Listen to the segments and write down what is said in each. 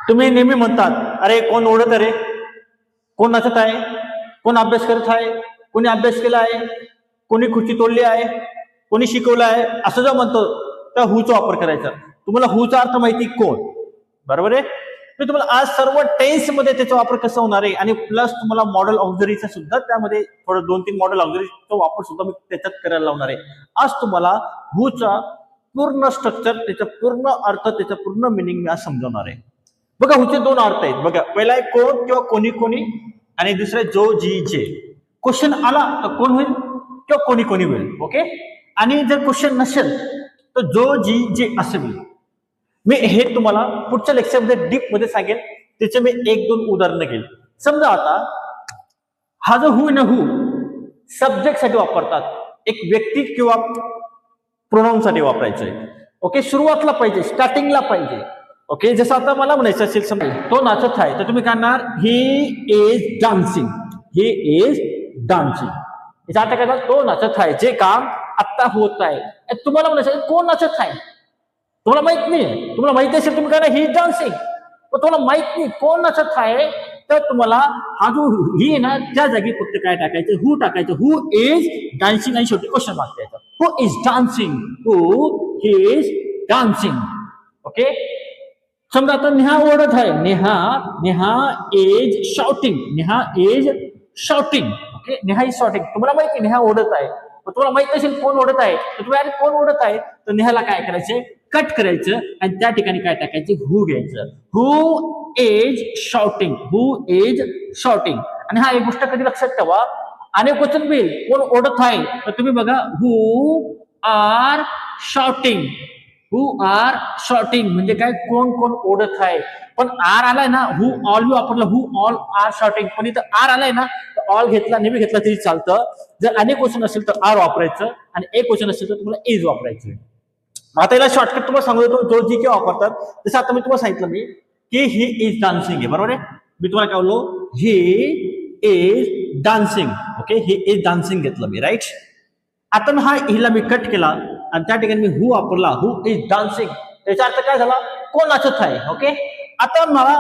तुम्ही नेहमी म्हणतात, अरे कोण ओढत रे, कोण नाचत आहे, कोण अभ्यास करत आहे, कोणी अभ्यास केला आहे, कोणी खुर्ची तोडली आहे, कोणी शिकवलं आहे, असं जर म्हणतो तर हुचा वापर करायचा. तुम्हाला हुचा अर्थ माहिती कोण, बरोबर आहे. मी तुम्हाला आज सर्व टेन्स मध्ये त्याचा वापर कसा होणार आहे आणि प्लस तुम्हाला मॉडेल ऑक्झरीचा सुद्धा त्यामध्ये थोडं 2-3 मॉडेल ऑक्झरीचा वापर सुद्धा मी त्याच्यात करायला लावणार आहे. आज तुम्हाला हुचा पूर्ण स्ट्रक्चर, त्याचा पूर्ण अर्थ, त्याचा पूर्ण मिनिंग मी आज समजवणार आहे. बघा, हुचे 2 अर्थ आहेत. बघा, पहिला आहे कोण किंवा कोणी कोणी, आणि दुसरे जो जी जे. क्वेश्चन आला तर कोण होईल किंवा कोणी कोणी होईल. ओके. आणि जर क्वेश्चन नसेल तर जो जी जे असे होईल. मी हे तुम्हाला पुढच्या लेक्चरमध्ये डीप मध्ये सांगेल, त्याचे मी 1-2 उदाहरणं घेईल. समजा आता हा जो हु न हु सब्जेक्ट साठी वापरतात, एक व्यक्ती किंवा प्रोनाउन साठी वापरायचं आहे. ओके. सुरुवातला पाहिजे, स्टार्टिंगला पाहिजे. ओके. जसं आता मला म्हणायचं असेल, समजा तो नाचत आहे, तर तुम्ही काय म्हणणार, ही is dancing. He is dancing. याचा अर्थ काय, तो नाचत आहे, जे काम आता होत आहे. तुम्हाला म्हणायचं कोण नाचत आहे, तुम्हाला माहित नाही. तुम्हाला माहिती असेल तुम्ही काय, ही डान्सिंग. पण तुम्हाला माहित नाही कोण नाचत आहे, तर तुम्हाला हा जो ही ना त्या जागी फक्त काय टाकायचं, हु टाकायचं. हु इज डान्सिंग आणि शेवटी क्वेश्चन मार्क द्यायचा. Who is dancing, who is dancing. Okay. समजा आता नेहा ओढत आहे, Neha is shouting. Neha is shouting. Okay. Neha is shouting. तुम्हाला माहिती नेहा ओढत आहे, तुम्हाला माहित असेल कोण ओढत आहे, तर तुम्ही अरे कोण ओढत आहे, तर नेहाला काय करायचं, कट करायचं आणि त्या ठिकाणी काय टाकायचं, हु घ्यायचं. Who is shouting. Who is shouting. आणि हा एक गोष्ट कधी लक्षात ठेवा, अनेक क्वेश्चन होईल कोण ओढत आहे, तर तुम्ही बघा हु आर शॉटिंग. हु आर शॉटिंग म्हणजे काय, कोण कोण ओढत आहे. पण आर आलाय ना, हु ऑल बी वापरलं, हु ऑल आर शॉटिंग. पण इथं आर आलाय ना, तर ऑल घेतला, नेहमी घेतला तरी चालतं. जर अनेक क्वेश्चन असेल तर आर वापरायचं, आणि एक क्वेश्चन असेल तर तुम्हाला इज वापरायचं. आता याला शॉर्टकट तुम्हाला सांगू देतो, जो जी के वापरतात. जसं आता मी तुम्हाला सांगितलं मी की ही इज डान्सिंग आहे, बरोबर आहे. मी तुम्हाला काय बोललो, ही is dancing. Okay. He is dancing घेतलं मी, राईट. आता मी हिला मी कट केला आणि त्या ठिकाणी मी हु वापरला, हु इज डान्सिंग. त्याचा अर्थ काय झाला, कोण नाचत आहे. ओके. आता मला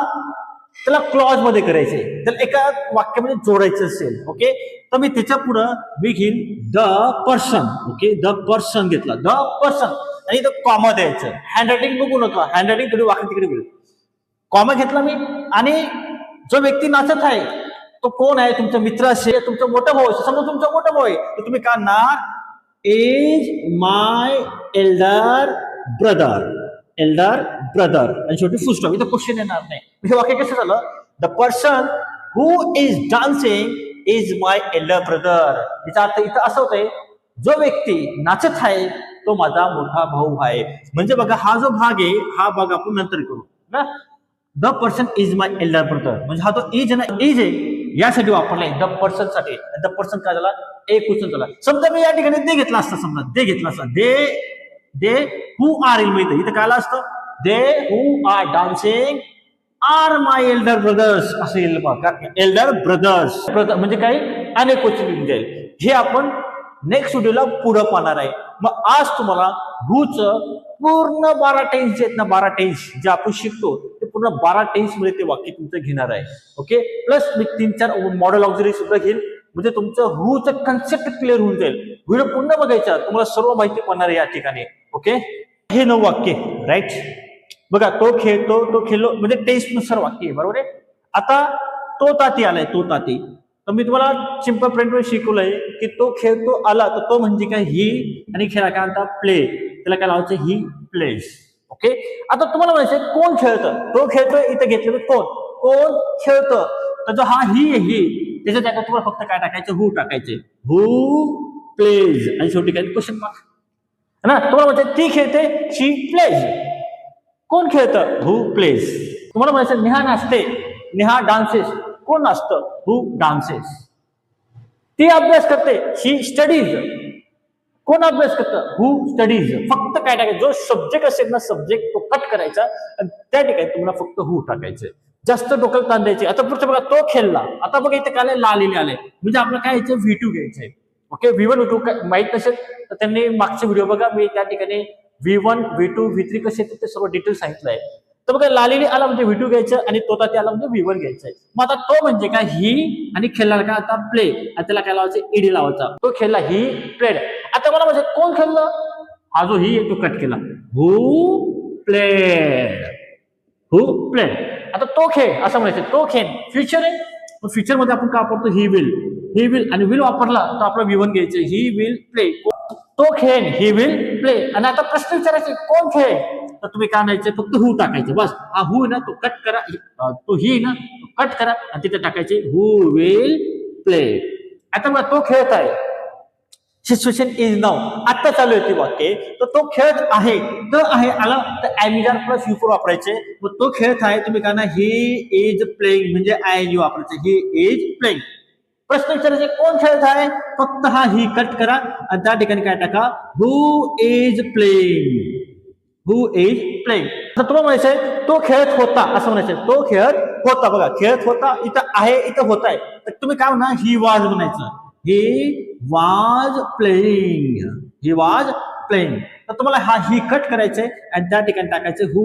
त्याला क्लॉज मध्ये करायचे, तर एका वाक्यामध्ये जोडायचं असेल. ओके. तर मी त्याच्या पुढं मी घेईन the person. Okay. The person घेतला, द पर्सन, आणि इथं कॉमा द्यायचं. हँडरायटिंग बघू नका, हँडरायटिंग थोडी वाकडी तिकडे बोल. कॉमा घेतला मी, आणि जो व्यक्ती नाचत आहे तो कोण आहे, तुमचा मित्र असेल, तुमचा मोठा भाऊ असेल. समजा तुमचा मोठा भाऊ आहे, तर तुम्ही काय म्हणणार, is my Elder brother. Elder brother, आणि शेवटी फुल स्टॉप. इथं क्वेश्चन येणार नाही. हे वाक्य कसं झालं, the person who is dancing is my Elder brother. याचा अर्थ इथं असं होतंय, जो व्यक्ती नाचत आहे तो माझा मोठा भाऊ आहे. म्हणजे बघा, हा जो भाग आहे, हा भाग आपण नंतर करू ना. The person is my Elder brother म्हणजे हा तो इज ना, इज आहे यासाठी वापरलाय, द पर्सन साठी. द पर्सन काय झाला, एक क्वेश्चन झाला. समजा मी या ठिकाणी दे घेतला असता, समजा दे घेतला असता, दे हु आर येईल माहिती, इथं काय असतं, दे हु आर डान्सिंग आर माय एल्डर ब्रदर्स असं येईल. बघा, एल्डर ब्रदर्स म्हणजे काय, अनेक क्वेश्चन येऊन जाईल. हे आपण नेक्स्ट व्हिडिओला पुढे पाहणार आहे. मग आज तुम्हाला हुच पूर्ण 12 टेन्स जे आहेत ना, 12 टेन्स जे आपण शिकतो ते पूर्ण 12 टेन्स मध्ये ते वाक्य तुमचं घेणार आहे. ओके. प्लस मी 3-4 मॉडेल ऑक्झरी सुद्धा घेईल, म्हणजे तुमचं हुचं कन्सेप्ट क्लिअर होऊन जाईल. व्हिडिओ पूर्ण बघायचा, तुम्हाला सर्व माहिती पडणार आहे या ठिकाणी. ओके. हे 9 वाक्य, राईट. बघा, तो खेळतो, तो खेळलो, म्हणजे टेन्स नुसार वाक्य आहे, बरोबर आहे. आता तो ताती आलाय, तो ताती, तर मी तुम्हाला सिंपल प्रिंटवर शिकवलंय की तो खेळतो आला, तर तो म्हणजे काय, ही, आणि खेळा काय म्हणता, प्ले. त्याला काय लावायचं, ही प्लेज. ओके. आता तुम्हाला म्हणायचं कोण खेळतं, तो खेळतोय, इथं घेतलं कोण खेळतं, तर जो हा ही आहे, ही, त्याच्या जागा तुम्हाला फक्त काय टाकायचं, हु टाकायचे. हु प्लेज, आणि शेवटी काय, क्वेश्चन मार्क ना. तुम्हाला म्हणायचं ती खेळते, शी प्लेज. कोण खेळतं, हु प्लेज. तुम्हाला म्हणायचं नेहा नाचते, नेहा डान्सेस. कोण नाचतं, हु डान्सेस. ती अभ्यास करते, शी स्टडीज. कोण अभ्यास करतं, हु स्टडीज. फक्त काय टाकायचं, जो सब्जेक्ट असेल ना, सब्जेक्ट तो कट करायचा आणि त्या ठिकाणी तुम्हाला फक्त हु टाकायचं. जास्त डोक्याला ताण द्यायचे. आता पुढचं बघा, तो खेळला. आता बघा इथे काय लालेले आले, म्हणजे आपलं काय यायचं, V2 घ्यायचंय. ओके. V1 V2 माहित नसेल तर त्यांनी मागचे व्हिडिओ बघा, मी त्या ठिकाणी V1 V2 V3 कसे ते सर्व डिटेल सांगितलंय. तर बघा लालीने आला म्हणजे V2 घ्यायचं आणि तोता ते आला म्हणजे V1 घ्यायचंय. मग आता तो म्हणजे काय ही आणि खेळणार काय आता प्ले आणि त्याला काय लावायचं ईडी लावायचा. तो खेळला ही प्लेड. आता मला म्हणजे कोण खेळलं हा जो ही तो कट केला हु प्लेड हु प्लेड. आता तो खेळ असं म्हणायचं तो खेळ फ्युचर आहे. फ्युचर मध्ये आपण काय वापरतो ही विल आणि विल वापरला तर आपला V1 घ्यायचं ही विल प्ले. तो खेळ ही विल प्ले. आणि आता प्रश्न विचारायचे कोण खेळ तर तुम्ही काय म्हणायचे फक्त हु टाकायचे बस. हा हु ना तो कट करा तो ही ना कट करा आणि तिथे टाकायचे हु विल प्ले. आता बघा तो खेळत आहे सिच्युएशन इज नाउ आता चालू आहे ती वाक्य तर तो खेळत आहे तर आहे आला तर ऍमिजार प्लस U4 वापरायचे. मग तो खेळत आहे तुम्ही काय ना ही इज प्लेइंग म्हणजे ING वापरायचे ही इज प्लेइंग. प्रश्न विचारायचे कोण खेळत आहे फक्त हा ही कट करा आणि त्या ठिकाणी काय टाका who is playing who is playing. तर तुम्हाला म्हणायचंय तो खेळत होता असं म्हणायचं तो खेळत होता. बघा खेळत होता इथं आहे इथं होत आहे तर तुम्ही काय म्हणा ही वाज म्हणायचं he was playing he was playing. तर तुम्हाला हा ही कट करायचंय आणि त्या ठिकाणी टाकायचं हु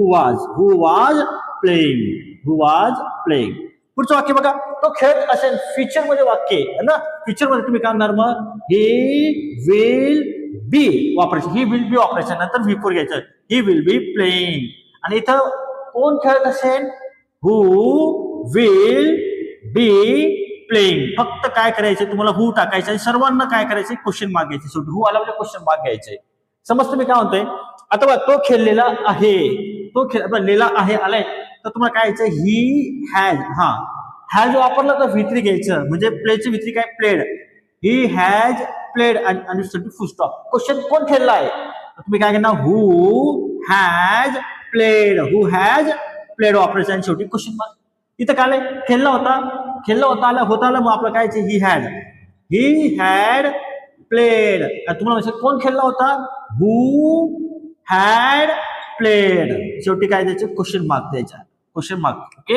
वाज प्लेइंग. पुढचं वाक्य बघा तो खेळत असेल फ्युचर मध्ये वाक्य आहे ना. फ्युचर मध्ये तुम्ही काय म्हणणार मग ही विल बी वापरायचं ही विल बी वापरायचं नंतर V4 घ्यायचं ही विल बी प्लेइंग. आणि इथं कोण खेळत असेल हु विल बी प्लेइंग. फक्त काय करायचं तुम्हाला हु टाकायचं सर्वांना काय करायचं क्वेश्चन मार्क घ्यायचे शेवटी हु आला म्हणजे क्वेश्चन मार्क घ्यायचे. समजतं मी काय म्हणतोय. आता बघा तो खेळलेला आहे तो खेळलेला आहे आलाय तर तुम्हाला काय यायचं ही हॅज वापरला तर V3 घ्यायचं म्हणजे प्लेचे V3 काय प्लेड ही हॅज प्लेड आणि फुल स्टॉप. क्वेश्चन कोण खेळला आहे तुम्ही काय करणार हु हॅज प्लेड वापरायचं आणि शेवटी क्वेश्चन मार्क. इथं काय खेळला होता आला मग आपलं काय ही हॅड प्लेड. तुम्हाला म्हणजे कोण खेळला होता हु हॅड प्लेड शेवटी काय द्यायचं क्वेश्चन मार्क द्यायचा क्वेश्चन मार्क ओके.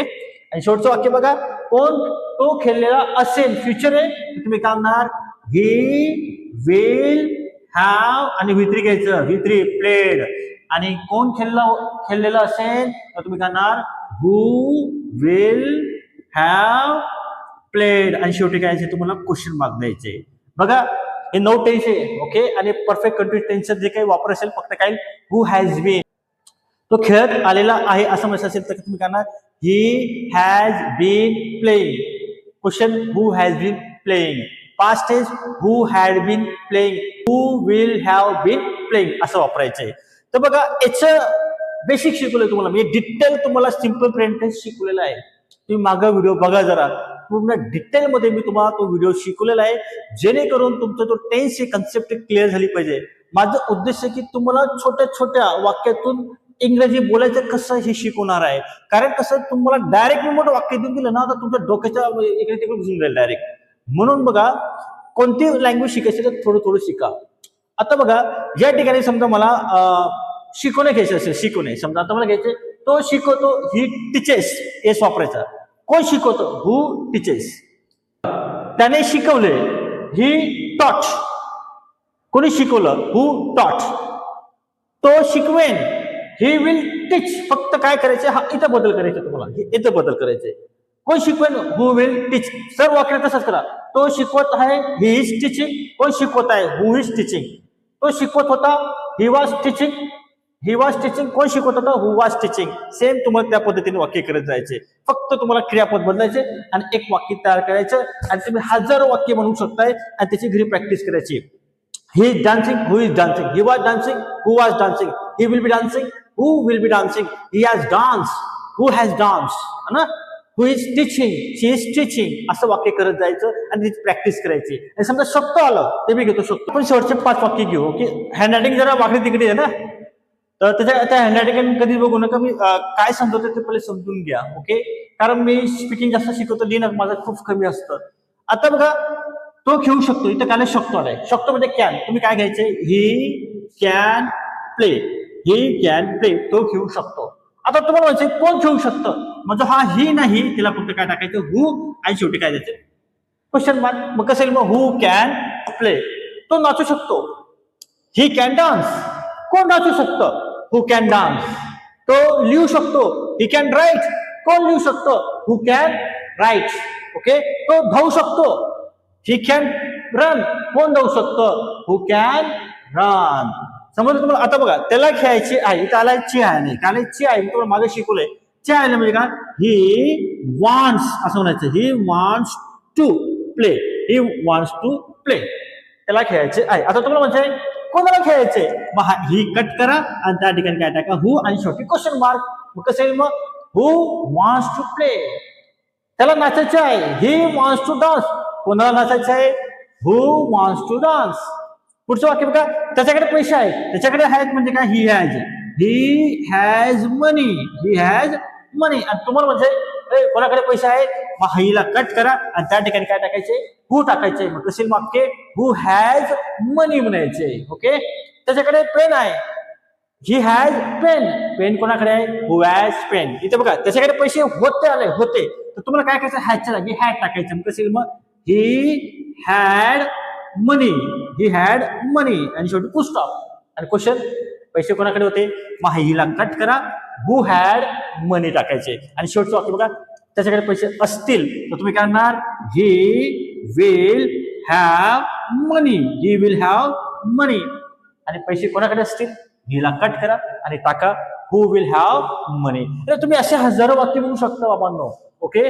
आणि शेवटचं वाक्य बघा कोण तो खेळलेला असेल फ्युचर आहे तुम्ही काय म्हणणार ही विल हॅव आणि V3 घ्यायचं V3 प्लेड. आणि कोण खेळलेलं असेल तर तुम्ही काय म्हणणार हु विल हॅव प्लेड आणि शेवटी काय तुम्हाला क्वेश्चन मार्क द्यायचे. बघा हे 9 टेन्स आहे ओके. आणि परफेक्ट कंटिन्युअस टेन्स जे काही वापर असेल फक्त काय हु हॅज बीन तो खेळत आलेला आहे असं म्हणायचं असेल तर तुम्ही काय म्हणणार he has been playing. Question who has been playing. Past tense who had been playing who will have been playing असं वापरायचंय. तर बघा याचं बेसिक शिकवलंय तुम्हाला म्हणजे डिटेल तुम्हाला सिम्पल प्रेझेंट टेन्स शिकवलेला आहे. तुम्ही मागं व्हिडिओ बघा जरा पूर्ण डिटेलमध्ये मी तुम्हाला तो व्हिडिओ शिकवलेला आहे जेणेकरून तुमचा तो टेन्स ही कन्सेप्ट क्लिअर झाली पाहिजे. माझा उद्देश आहे की तुम्हाला छोट्या छोट्या वाक्यातून इंग्रजी बोलायचं कसं हे शिकवणार आहे. कारण कसं तुम्हाला डायरेक्ट मोठं वाक्य देऊन दिलं ना तर तुमच्या डोक्याच्या इकडे तिकडे घुसून जाईल डायरेक्ट. म्हणून बघा कोणती लँग्वेज शिकायची तर थोडं थोडं शिका. आता बघा या ठिकाणी समजा मला शिकवणे घ्यायचे असेल शिकवणे समजा आता मला घ्यायचे तो शिकवतो ही टीचेस एस वापरायचा. कोण शिकवतो हु टीचेस. त्याने शिकवले ही टॉट. कोणी शिकवलं हु टॉट. तो शिकवेन ही विल टीच. फक्त काय करायचे हा इथं बदल करायचे तुम्हाला इथं बदल करायचे. कोण शिकवेन हु विल टीच. सर्व वाक्य तसंच करा. तो शिकवत आहे ही इज टीचिंग. कोण शिकवत आहे हु इज टीचिंग. तो शिकवत होता ही वॉज टीचिंग. कोण शिकवत होता हु वॉज टीचिंग. सेम तुम्हाला त्या पद्धतीने वाक्य करत जायचे. फक्त तुम्हाला क्रियापद बदलायचे आणि एक वाक्य तयार करायचं आणि तुम्ही हजारो वाक्य बनवू शकताय आणि त्याची घरी प्रॅक्टिस करायची. He is dancing who is dancing. He was dancing who was dancing. He will be dancing who will be dancing. He has dance who has dance ना. Who is teaching she is teaching असं वाक्य करत जायचं आणि त्याची practice करायची. आणि समजा शब्द आलं ते मी घेतो शकतो. पण शेवटचे 5 वाक्य घेऊ ओके. हँडरायटिंग जरा वाकडी तिकडे आहे ना तर त्या हँडरायटिंग कधी बघू नका. मी काय समजवतो ते पहिले समजून घ्या ओके. कारण मी स्पीकिंग जास्त शिकवतो लिहिणं माझं खूप कमी असतं. आता बघा तो घेऊ शकतो इथं काय शकतो आलाय. शकतो म्हणजे कॅन. तुम्ही काय घ्यायचे he can play. He can play तो घेऊ शकतो. आता तुम्हाला म्हणायचं कोण घेऊ शकतं म्हणजे हा ही नाही तिला फक्त काय टाकायचं हु आणि शेवटी काय द्यायचं क्वेश्चन मार्क. मग कसं मग हु कॅन प्ले. तो नाचू शकतो ही कॅन डान्स. कोण नाचू शकतं हु कॅन डान्स. तो लिहू शकतो. He can write. कोण लिहू शकतो? हु कॅन राईट. ओके. तो धावू शकतो. He can run. कोण धावू शकतो? हु कॅन रन. समजलं तुम्हाला? आता बघा, त्याला खेळायची आहे. इथं आलाय ची आहे नाही. काल ची आहे मी तुम्हाला मागे शिकवलंय. ची आहे म्हणजे काय? ही वॉन्ट्स असं म्हणायचं. He wants to play. He wants to play. त्याला खेळायचे आहे. आता तुम्हाला म्हणजे कोणाला खेळायचंय? मग ही कट करा आणि त्या ठिकाणी काय टाका? हु आणि शेवटी क्वेश्चन मार्क. मग कसं येईल मग? Who wants to play. त्याला नाचायचं आहे. He wants to dance. कोणाला नाचायचं आहे? Who wants to dance. पुढचं वाक्य बघा, त्याच्याकडे पैसे आहेत. त्याच्याकडे आहेत म्हणजे काय? He has. He has money. He has money. आणि तुम्हाला म्हणजे कोणाकडे पैसे आहेत? मग हिला कट करा आणि त्या ठिकाणी काय टाकायचे? हु टाकायचे. मग कसे वाक्य? हु हॅज मनी म्हणायचे. ओके. त्याच्याकडे पेन आहे. He has pen. पेन कोणाकडे आहे? हु हॅज पेन. इथे बघा, त्याच्याकडे पैसे होते आले होते, तर तुम्हाला काय करायचं? हॅजच्या जागी हॅड टाकायचं. मग कसे? मग he had money. He had मनी. आणि शेवटी फुल स्टॉप. आणि क्वेश्चन, पैसे कोणाकडे होते? मग हिला कट करा. हु हॅड मनी टाकायचे. आणि शेवटचं वाक्य बघा, त्याच्याकडे पैसे असतील तर तुम्ही काय करणार? He will have money. He will have money. आणि पैसे कोणाकडे असतील? हिला कट करा आणि टाका हु विल हॅव मनी. तुम्ही असे हजारो वाक्य बघू शकता बाबांनो. ओके.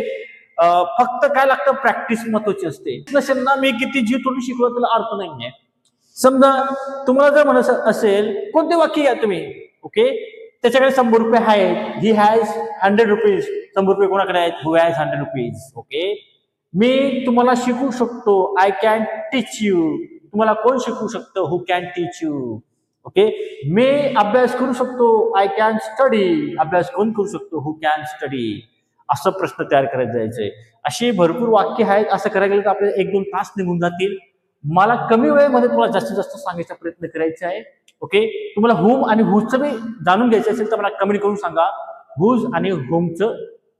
फक्त काय लागतं? प्रॅक्टिस महत्वाची असते. नसेल ना, मी किती जी थोडी शिकवलं त्याला अर्थ नाहीये. समजा तुम्हाला जर म्हणत असेल, कोणते वाक्य घ्या तुम्ही. ओके. त्याच्याकडे 100 रुपये आहेत. He has 100 rupees. 100 रुपये कोणाकडे आहेत? हु हॅज 100 रुपीज. ओके. मी तुम्हाला शिकवू शकतो. I can teach you. तुम्हाला कोण शिकवू शकतं? हु कॅन टीच यू. ओके. मी अभ्यास करू शकतो. I can study. अभ्यास कोण करू शकतो? हु कॅन स्टडी. असं प्रश्न तयार करत जायचे. अशी भरपूर वाक्य आहेत. असं करायला गेलं तर आपल्याला 1-2 तास निघून जातील. मला कमी वेळेमध्ये तुम्हाला जास्तीत जास्त सांगायचा प्रयत्न करायचा आहे. ओके. तुम्हाला हुम आणि हुजचं बी जाणून घ्यायचं असेल तर मला कमेंट करून सांगा. हुज आणि हुमचं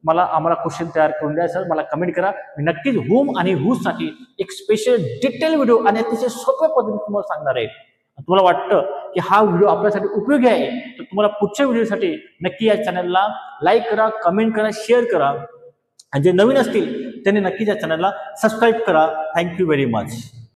आम्हाला क्वेश्चन तयार करून द्या सर. मला कमेंट करा. मी नक्कीच हुम आणि हुज साठी एक स्पेशल डिटेल व्हिडिओ आणि अतिशय सोप्या पद्धतीने तुम्हाला सांगणार आहे. तुम्हाला वाटतं की हा व्हिडिओ आपल्यासाठी उपयोगी आहे तर तुम्हाला पुढच्या व्हिडिओसाठी नक्की या चॅनलला लाईक करा, कमेंट करा, शेअर करा. आणि जे नवीन असतील त्यांनी नक्की या चॅनलला सबस्क्राईब करा. Thank you very much.